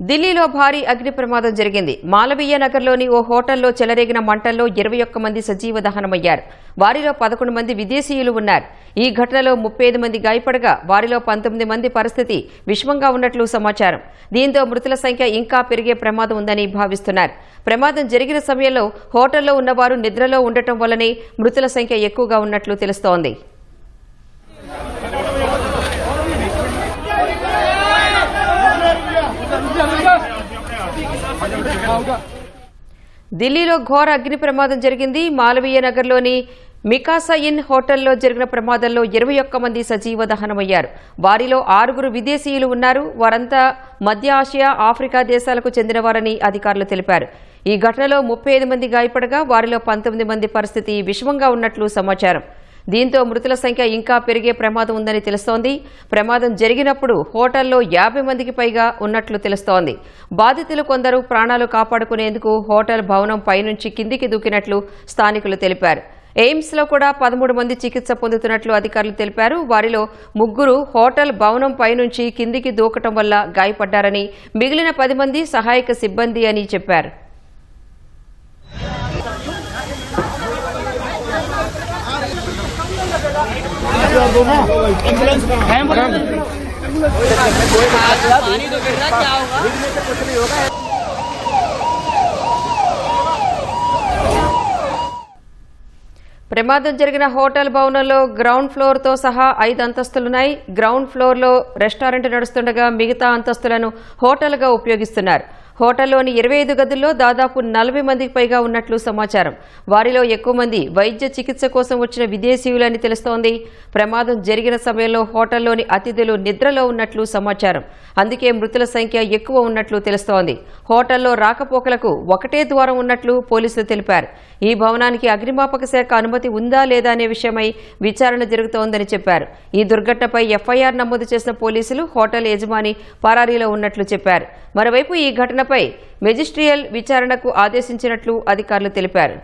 ఢిల్లీలో భారీ అగ్ని ప్రమాదం జరిగింది. మాలవీయ నగర్లోని ఓ హోటల్లో చెలరేగిన మంటల్లో 21 మంది సజీవ దహనమయ్యారు. వారిలో 11 మంది విదేశీయులు ఉన్నారు. ఈ ఘటనలో 35 మంది గాయపడగా వారిలో 19 మంది పరిస్థితి విషమంగా ఉన్నట్లు సమాచారం. దీంతో మృతుల సంఖ్య ఇంకా పెరిగే ప్రమాదం ఉందని భావిస్తున్నారు. ప్రమాదం జరిగిన సమయంలో హోటల్లో ఉన్నవారు నిద్రలో ఉండటం వల్లనే మృతుల సంఖ్య ఎక్కువగా ఉన్నట్లు తెలుస్తోంది. ఢిల్లీలో ఘోర అగ్ని ప్రమాదం జరిగింది. మాలవీయ నగర్లోని మికాసా ఇన్ హోటల్లో జరిగిన ప్రమాదంలో 21 మంది సజీవ దహనమయ్యారు. వారిలో 6 విదేశీయులు ఉన్నారు. వారంతా మధ్య ఆసియా, ఆఫ్రికా దేశాలకు చెందినవారని అధికారులు తెలిపారు. ఈ ఘటనలో 35 మంది గాయపడగా వారిలో 19 మంది పరిస్థితి విషమంగా ఉన్నట్లు సమాచారం. దీంతో మృతుల సంఖ్య ఇంకా పెరిగే ప్రమాదం ఉందని తెలుస్తోంది. ప్రమాదం జరిగినప్పుడు హోటల్లో 50 మందికి పైగా ఉన్నట్లు తెలుస్తోంది. బాధితులు కొందరు ప్రాణాలు కాపాడుకునేందుకు హోటల్ భవనం పైనుంచి కిందికి దూకినట్లు స్థానికులు తెలిపారు. ఎయిమ్స్లో కూడా 13 మంది చికిత్స పొందుతున్నట్లు అధికారులు తెలిపారు. వారిలో 3 హోటల్ భవనం పైనుంచి కిందికి దూకటం వల్ల గాయపడ్డారని, మిగిలిన 10 మంది సహాయక సిబ్బంది అని చెప్పారు. ప్రమాదం జరిగిన హోటల్ భవనంలో గ్రౌండ్ ఫ్లోర్ తో సహా 5 అంతస్తులున్నాయి. గ్రౌండ్ ఫ్లోర్ లో రెస్టారెంట్ నడుస్తుండగా మిగతా అంతస్తులను హోటల్గా ఉపయోగిస్తున్నారు. హోటల్లోని 25 గదుల్లో దాదాపు 40 మందికి పైగా ఉన్నట్లు సమాచారం. వారిలో ఎక్కువ మంది వైద్య చికిత్స కోసం వచ్చిన విదేశీయులని తెలుస్తోంది. ప్రమాదం జరిగిన సమయంలో హోటల్లోని అతిథులు నిద్రలో ఉన్నట్లు సమాచారం. అందుకే మృతుల సంఖ్య ఎక్కువ ఉన్నట్లు తెలుస్తోంది. హోటల్లో రాకపోకలకు ఒకటే ద్వారం ఉన్నట్లు పోలీసులు తెలిపారు. ఈ భవనానికి అగ్నిమాపక శాఖ అనుమతి ఉందా లేదా అనే విషయమై విచారణ జరుగుతోందని చెప్పారు. ఈ దుర్ఘటనపై ఎఫ్ఐఆర్ నమోదు చేసిన పోలీసులు హోటల్ యజమాని పరారీలో ఉన్నట్లు చెప్పారు. మరోవైపు ఈ ఘటనపై మెజిస్ట్రియల్ విచారణకు ఆదేశించినట్లు అధికారులు తెలిపారు.